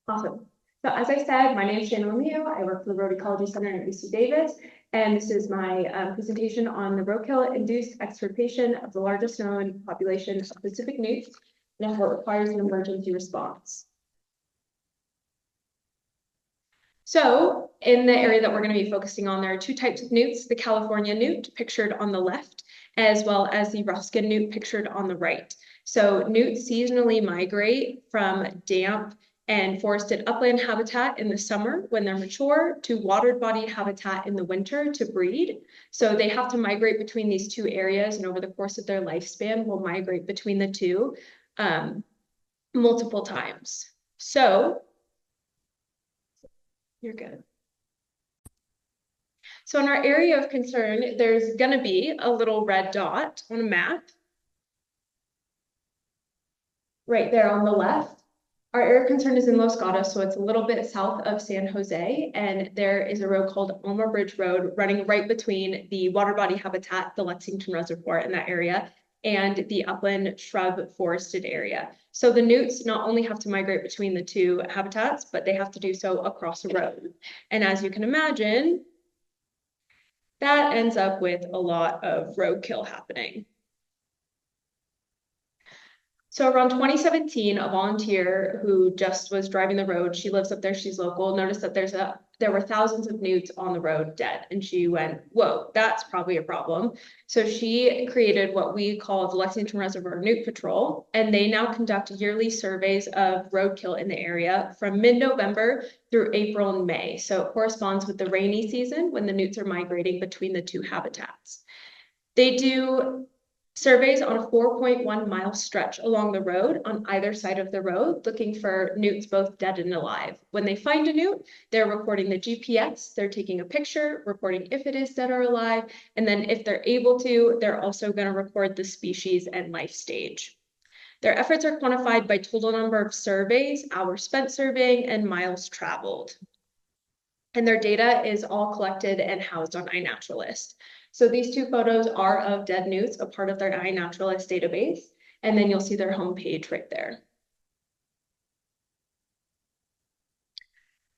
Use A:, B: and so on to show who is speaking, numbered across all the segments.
A: Awesome. So as I said, my name is Shannon Lemieux. I work for the Road Ecology Center at UC Davis, and this is my presentation on the Roadkill Induced Extirpation of the largest known population of Pacific newts and how it requires an emergency response. So in the area that we're going to be focusing on, there are two types of newts: the California newt, pictured on the left, as well as the rough-skinned newt, pictured on the right. So newts seasonally migrate from damp and forested upland habitat in the summer when they're mature to watered body habitat in the winter to breed. So they have to migrate between these two areas, and over the course of their lifespan will migrate between the two multiple times. So you're good. So in our area of concern, there's going to be a little red dot on a map right there on the left. Our area of concern is in Los Gatos, so it's a little bit south of San Jose, and there is a road called Alma Bridge Road running right between the water body habitat, the Lexington Reservoir in that area, and the upland shrub forested area. So the newts not only have to migrate between the two habitats, but they have to do so across a road. And as you can imagine, that ends up with a lot of roadkill happening. So around 2017, a volunteer who just was driving the road, she lives up there, she's local, noticed that there were thousands of newts on the road dead. And she went, whoa, that's probably a problem. So she created what we call the Lexington Reservoir Newt Patrol. And they now conduct yearly surveys of roadkill in the area from mid-November through April and May. So it corresponds with the rainy season when the newts are migrating between the two habitats. They do surveys on a 4.1-mile stretch along the road on either side of the road, looking for newts both dead and alive. When they find a newt, they're recording the GPS, they're taking a picture, reporting if it is dead or alive, and then if they're able to, they're also going to record the species and life stage. Their efforts are quantified by total number of surveys, hours spent surveying, and miles traveled. And their data is all collected and housed on iNaturalist. So these two photos are of dead newts, a part of their iNaturalist database, and then you'll see their homepage right there.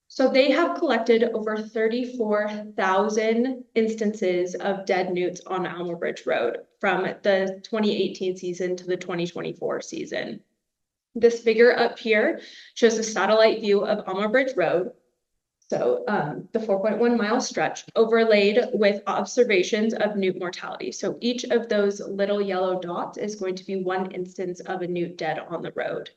A: So they have collected over 34,000 instances of dead newts on Alma Bridge Road from the 2018 season to the 2024 season. This figure up here shows a satellite view of Alma Bridge Road. So the 4.1-mile stretch overlaid with observations of newt mortality. So each of those little yellow dots is going to be one instance of a newt dead on the road.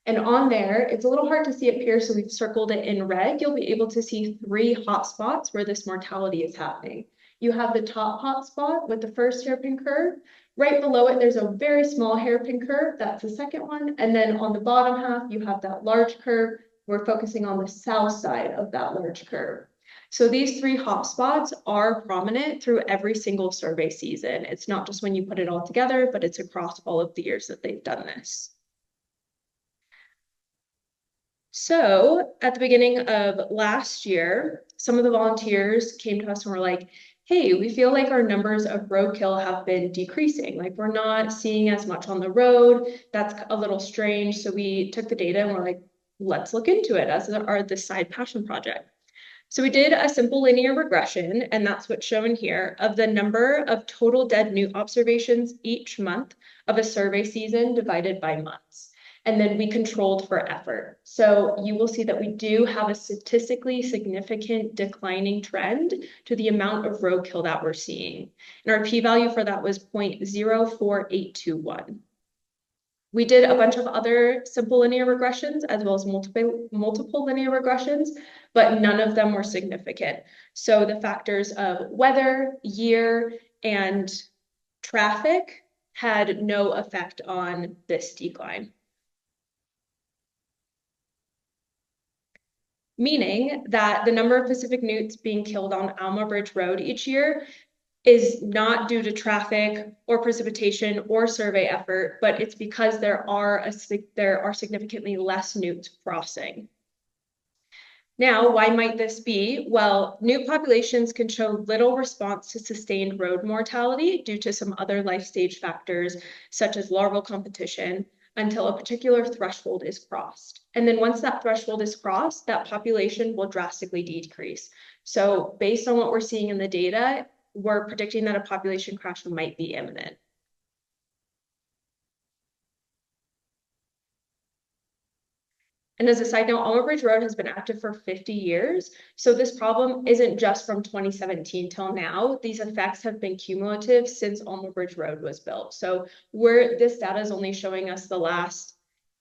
A: And on there, it's a little hard to see up here, so we've circled it in red. You'll be able to see 3 hotspots where this mortality is happening. You have the top hotspot with the first hairpin curve. Right below it, there's a very small hairpin curve. That's the second one. And then on the bottom half, you have that large curve. We're focusing on the south side of that large curve. So these 3 hotspots are prominent through every single survey season. It's not just when you put it all together, but it's across all of the years that they've done this. So at the beginning of last year, some of the volunteers came to us and were like, hey, we feel like our numbers of roadkill have been decreasing. Like, we're not seeing as much on the road. That's a little strange. So we took the data and we're like, let's look into it as this side passion project. So we did a simple linear regression, and that's what's shown here, of the number of total dead newt observations each month of a survey season divided by months. And then we controlled for effort. So you will see that we do have a statistically significant declining trend to the amount of roadkill that we're seeing. And our p-value for that was 0.04821. We did a bunch of other simple linear regressions as well as multiple linear regressions, but none of them were significant. So the factors of weather, year, and traffic had no effect on this decline. Meaning that the number of Pacific newts being killed on Alma Bridge Road each year is not due to traffic or precipitation or survey effort, but it's because there are significantly less newts crossing. Now, why might this be? Well, newt populations can show little response to sustained road mortality due to some other life stage factors, such as larval competition, until a particular threshold is crossed. And then once that threshold is crossed, that population will drastically decrease. So based on what we're seeing in the data, we're predicting that a population crash might be imminent. And as a side note, Alma Bridge Road has been active for 50 years. So this problem isn't just from 2017 till now. These effects have been cumulative since Alma Bridge Road was built. So this data is only showing us the last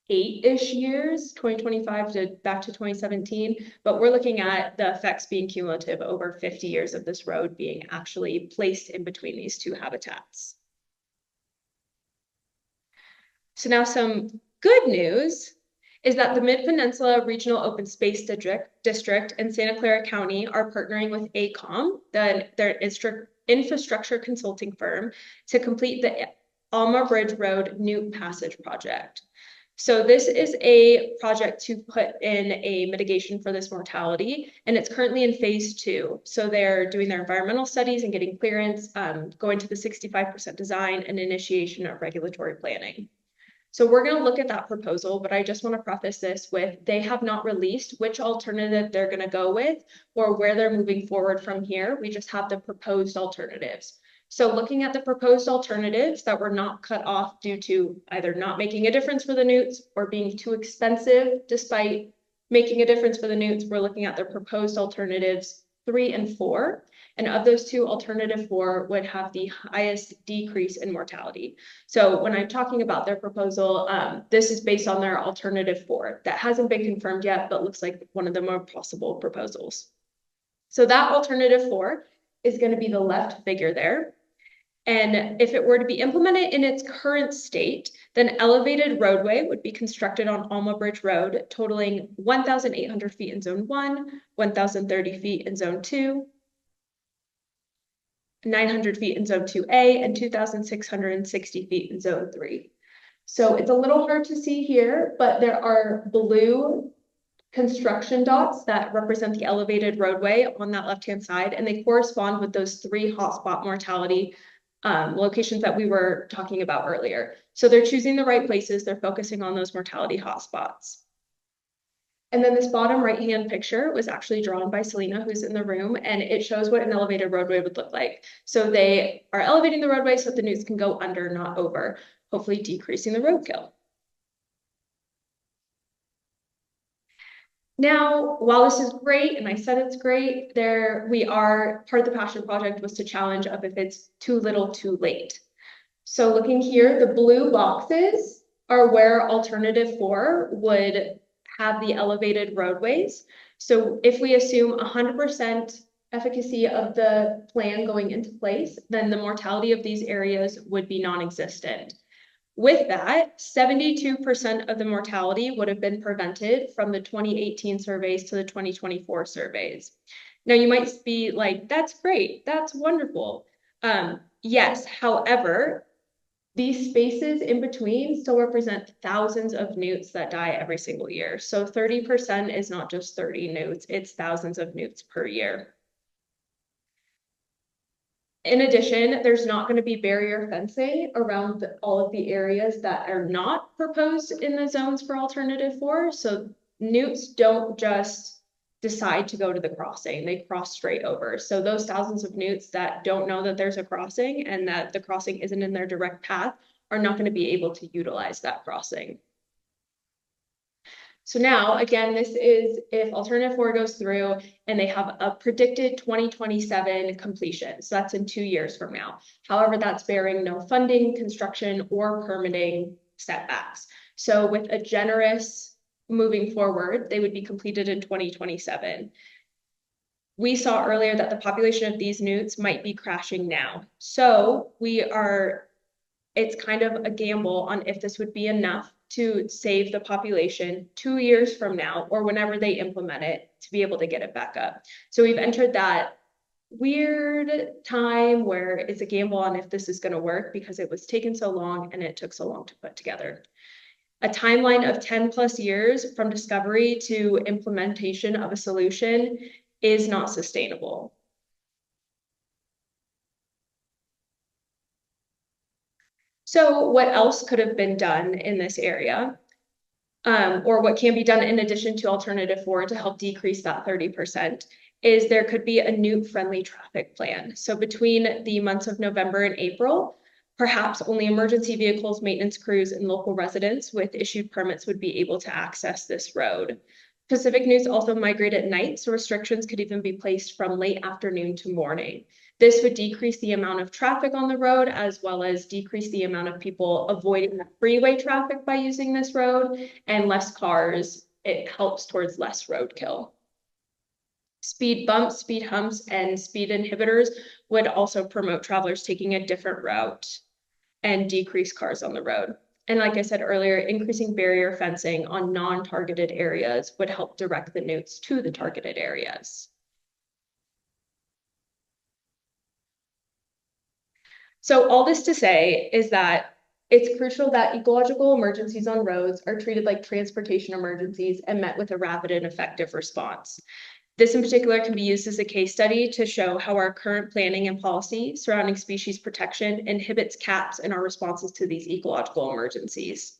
A: 8-ish years, 2025 to back to 2017, but we're looking at the effects being cumulative over 50 years of this road being actually placed in between these two habitats. So now some good news is that the Mid-Peninsula Regional Open Space District and Santa Clara County are partnering with AECOM, their infrastructure consulting firm, to complete the Alma Bridge Road Newt Passage project. So this is a project to put in a mitigation for this mortality, and it's currently in phase 2. So they're doing their environmental studies and getting clearance, going to the 65% design and initiation of regulatory planning. So we're going to look at that proposal, but I just want to preface this with they have not released which alternative they're going to go with or where they're moving forward from here. We just have the proposed alternatives. So looking at the proposed alternatives that were not cut off due to either not making a difference for the newts or being too expensive despite making a difference for the newts, we're looking at the proposed alternatives 3 and 4. And of those two, alternative 4 would have the highest decrease in mortality. So when I'm talking about their proposal, this is based on their alternative 4. That hasn't been confirmed yet, but looks like one of the more possible proposals. So that alternative 4 is going to be the left figure there. And if it were to be implemented in its current state, then elevated roadway would be constructed on Alma Bridge Road, totaling 1,800 feet in Zone 1, 1,030 feet in Zone 2, 900 feet in Zone 2A, and 2,660 feet in Zone 3. So it's a little hard to see here, but there are blue construction dots that represent the elevated roadway on that left-hand side, and they correspond with those 3 hotspot mortality locations that we were talking about earlier. So they're choosing the right places, they're focusing on those mortality hotspots. And then this bottom right-hand picture was actually drawn by Selena, who's in the room, and it shows what an elevated roadway would look like. So they are elevating the roadway so that the newts can go under, not over, hopefully decreasing the roadkill. Now, while this is great, and I said it's great, part of the passion project was to challenge up if it's too little too late. So looking here, the blue boxes are where alternative 4 would have the elevated roadways. So if we assume 100% efficacy of the plan going into place, then the mortality of these areas would be non-existent. With that, 72% of the mortality would have been prevented from the 2018 surveys to the 2024 surveys. Now you might be like, that's great, that's wonderful. Yes, however, these spaces in between still represent thousands of newts that die every single year. So 30% is not just 30 newts, it's thousands of newts per year. In addition, there's not going to be barrier fencing around all of the areas that are not proposed in the zones for alternative 4. So newts don't just decide to go to the crossing, they cross straight over. So those thousands of newts that don't know that there's a crossing and that the crossing isn't in their direct path are not going to be able to utilize that crossing. So now, again, this is if alternative 4 goes through and they have a predicted 2027 completion. So that's in 2 years from now. However, that's bearing no funding, construction, or permitting setbacks. So with a generous moving forward, they would be completed in 2027. We saw earlier that the population of these newts might be crashing now. So it's kind of a gamble on if this would be enough to save the population 2 years from now or whenever they implement it to be able to get it back up. So we've entered that weird time where it's a gamble on if this is going to work because it was taken so long and it took so long to put together. A timeline of 10+ years from discovery to implementation of a solution is not sustainable. So what else could have been done in this area? Or what can be done in addition to alternative 4 to help decrease that 30% is there could be a Newt-friendly traffic plan. So between the months of November and April, perhaps only emergency vehicles, maintenance crews, and local residents with issued permits would be able to access this road. Pacific Newts also migrate at night, so restrictions could even be placed from late afternoon to morning. This would decrease the amount of traffic on the road, as well as decrease the amount of people avoiding the freeway traffic by using this road, and less cars. It helps towards less roadkill. Speed bumps, speed humps, and speed inhibitors would also promote travelers taking a different route and decrease cars on the road. And like I said earlier, increasing barrier fencing on non-targeted areas would help direct the Newts to the targeted areas. So all this to say is that it's crucial that ecological emergencies on roads are treated like transportation emergencies and met with a rapid and effective response. This in particular can be used as a case study to show how our current planning and policy surrounding species protection inhibits caps in our responses to these ecological emergencies.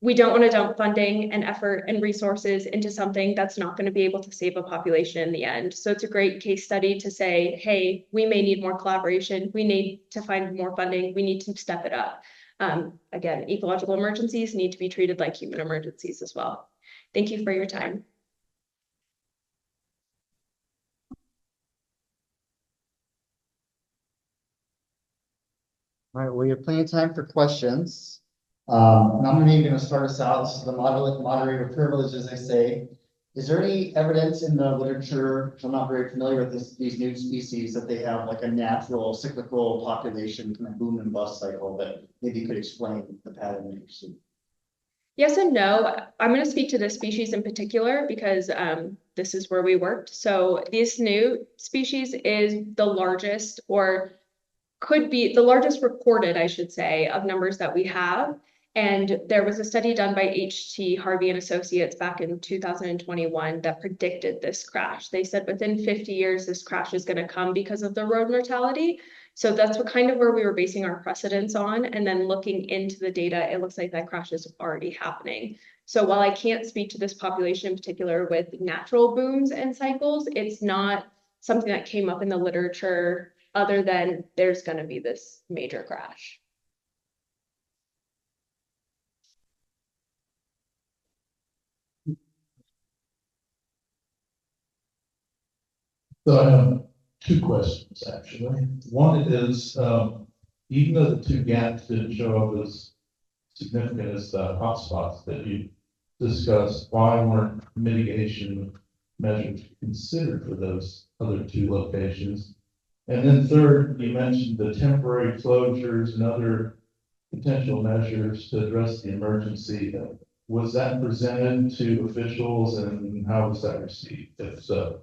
A: We don't want to dump funding and effort and resources into something that's not going to be able to save a population in the end. So it's a great case study to say, hey, we may need more collaboration. We need to find more funding. We need to step it up. Again, ecological emergencies need to be treated like human emergencies as well. Thank you for your time.
B: All right, we have plenty of time for questions. And I'm going to start us out. This is the moderator privilege, as I say. Is there any evidence in the literature, which I'm not very familiar with these new species, that they have like a natural cyclical population kind of boom and bust cycle that maybe you could explain the pattern that you see?
A: Yes and no. I'm going to speak to this species in particular because this is where we worked. So this new species is the largest, or could be the largest recorded, I should say, of numbers that we have. And there was a study done by H.T. Harvey and Associates back in 2021 that predicted this crash. They said within 50 years, this crash is going to come because of the road mortality. So that's what kind of where we were basing our precedents on. And then looking into the data, it looks like that crash is already happening. So while I can't speak to this population in particular with natural booms and cycles, it's not something that came up in the literature other than there's going to be this major crash.
C: So I have two questions, actually. One is, even though the two gaps didn't show up as significant as the hotspots that you discussed, why weren't mitigation measures considered for those other two locations? And then third, you mentioned the temporary closures and other potential measures to address the emergency. Was that presented to officials and how was that received, if so?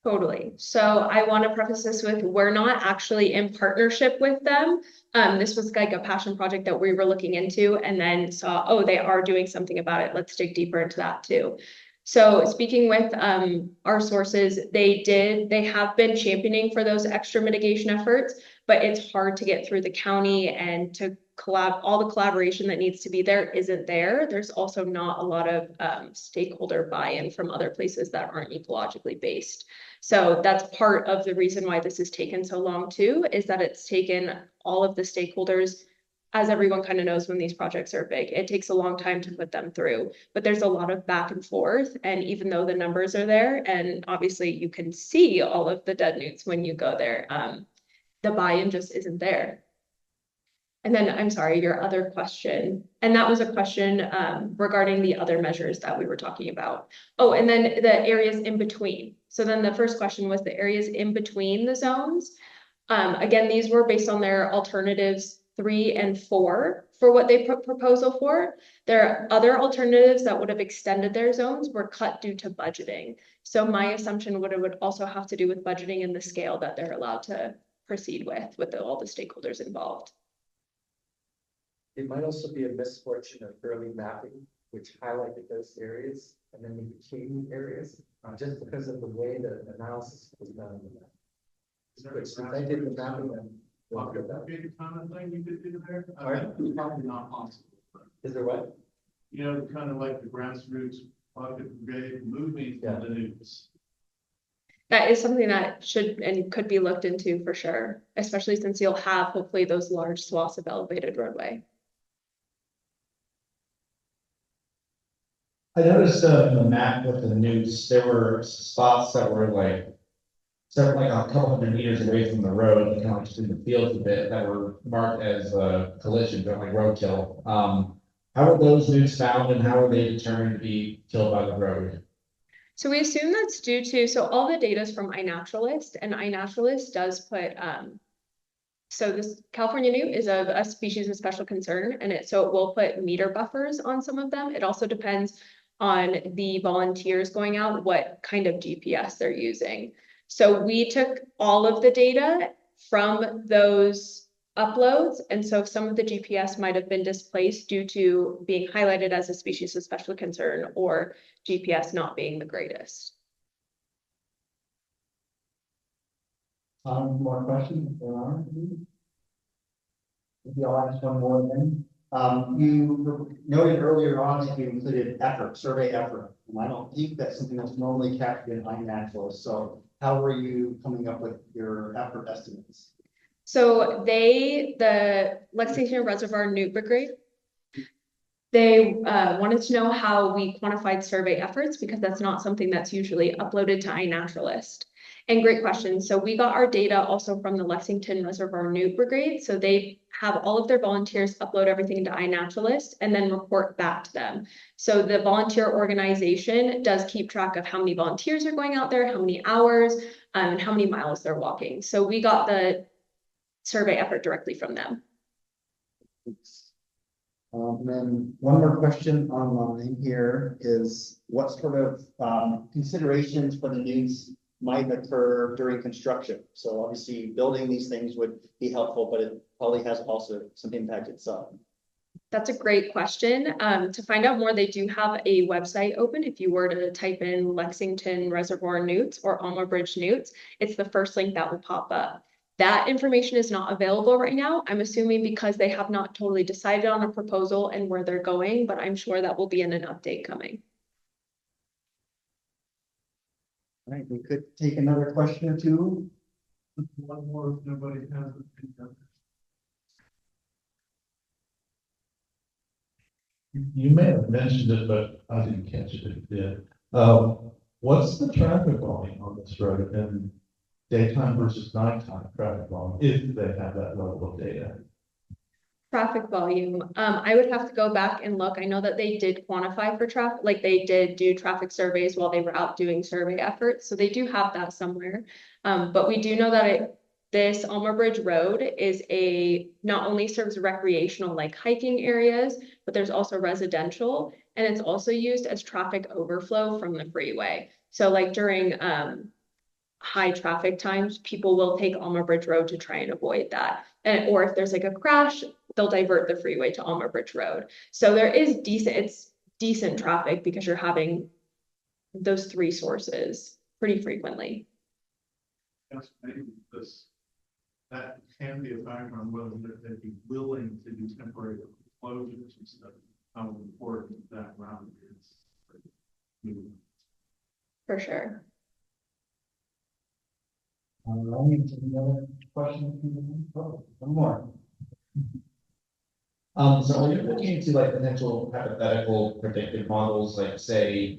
A: Totally. So I want to preface this with, we're not actually in partnership with them. This was like a passion project that we were looking into and then saw, oh, they are doing something about it. Let's dig deeper into that too. So speaking with our sources, they have been championing for those extra mitigation efforts, but it's hard to get through the county and to all the collaboration that needs to be there isn't there. There's also not a lot of stakeholder buy-in from other places that aren't ecologically based. So that's part of the reason why this has taken so long too, is that it's taken all of the stakeholders. As everyone kind of knows, when these projects are big, it takes a long time to put them through, but there's a lot of back and forth. And even though the numbers are there, and obviously you can see all of the dead newts when you go there, the buy-in just isn't there. And then, I'm sorry, your other question, and that was a question regarding the other measures that we were talking about. Oh, and then the areas in between. So then the first question was the areas in between the zones. Again, these were based on their alternatives 3 and 4 for what they put proposal for. There are other alternatives that would have extended their zones were cut due to budgeting. So my assumption would also have to do with budgeting and the scale that they're allowed to proceed with all the stakeholders involved.
D: It might also be a misfortune of early mapping, which highlighted those areas and then they became areas, just because of the way the analysis was done. Which I did the mapping and
C: Pocket brigade kind of thing you could do there?
D: Pardon?
C: It's probably not possible. But,
D: Is there what?
C: you know, kind of like the grassroots pocket brigade moving
D: Yeah.
C: from the news.
A: That is something that should and could be looked into for sure, especially since you'll have hopefully those large swaths of elevated roadway.
E: I noticed in the map with the Newts, there were spots that were like, several, like a couple hundred meters away from the road, kind of like just in the fields a bit, that were marked as collisions, or like roadkill. How were those Newts found and how were they determined to be killed by the road?
A: So we assume that's due to, so all the data is from iNaturalist, and iNaturalist does put, so this California newt is a species of special concern, and it will put meter buffers on some of them. It also depends on the volunteers going out, what kind of GPS they're using. So we took all of the data from those uploads, and so some of the GPS might have been displaced due to being highlighted as a species of special concern or GPS not being the greatest.
B: More questions? If there are any? Maybe I'll ask one more then. You noted earlier on that you included effort, survey effort, and I don't think that's something that's normally captured in iNaturalist. So how were you coming up with your effort estimates?
A: So the Lexington Reservoir Newt Brigade, they wanted to know how we quantified survey efforts because that's not something that's usually uploaded to iNaturalist. And great question. So we got our data also from the Lexington Reservoir Newt Brigade. So they have all of their volunteers upload everything into iNaturalist and then report back to them. So the volunteer organization does keep track of how many volunteers are going out there, how many hours, and how many miles they're walking. So we got the survey effort directly from them.
B: And then one more question online here is what sort of considerations for the Newts might occur during construction? So obviously building these things would be helpful, but it probably has also some impact itself.
A: That's a great question. To find out more, they do have a website open. If you were to type in Lexington Reservoir Newts or Alma Bridge Newts, it's the first link that will pop up. That information is not available right now. I'm assuming because they have not totally decided on a proposal and where they're going, but I'm sure that will be in an update coming.
B: All right, we could take another question or two.
C: One more if nobody has it. You may have mentioned it, but I didn't catch it if you did. What's the traffic volume on this road in daytime versus nighttime traffic volume, if they have that level of data?
A: Traffic volume. I would have to go back and look. I know that they did quantify for traffic, like they did do traffic surveys while they were out doing survey efforts. So they do have that somewhere. But we do know that this Alma Bridge Road is not only serves recreational like hiking areas, but there's also residential, and it's also used as traffic overflow from the freeway. So like during high traffic times, people will take Alma Bridge Road to try and avoid that. Or if there's like a crash, they'll divert the freeway to Alma Bridge Road. So there is decent traffic because you're having those three sources pretty frequently.
C: Yes, maybe that can be a factor on whether they'd be willing to do temporary closures and stuff. How important that route is.
A: For sure.
B: Any other questions? Oh, one more.
E: So when you're looking into like potential hypothetical predictive models, like say,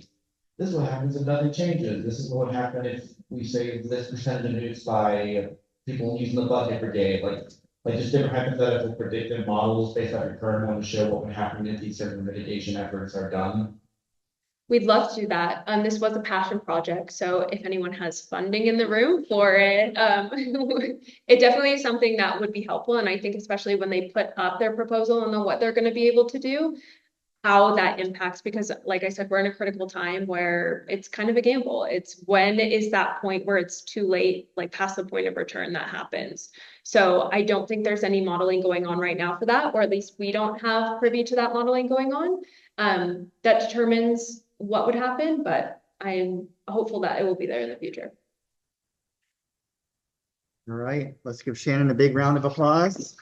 E: this is what happens if nothing changes. This is what would happen if we save this percentage of newts by people using the bucket brigade, like just different hypothetical predictive models based on your current one to show what would happen if these certain mitigation efforts are done.
A: We'd love to do that. This was a passion project, so if anyone has funding in the room for it, it definitely is something that would be helpful. And I think especially when they put up their proposal and what they're going to be able to do, how that impacts, because like I said, we're in a critical time where it's kind of a gamble. It's when is that point where it's too late, like past the point of return that happens. So I don't think there's any modeling going on right now for that, or at least we don't have privy to that modeling going on that determines what would happen, but I'm hopeful that it will be there in the future.
B: All right, let's give Shannon a big round of applause.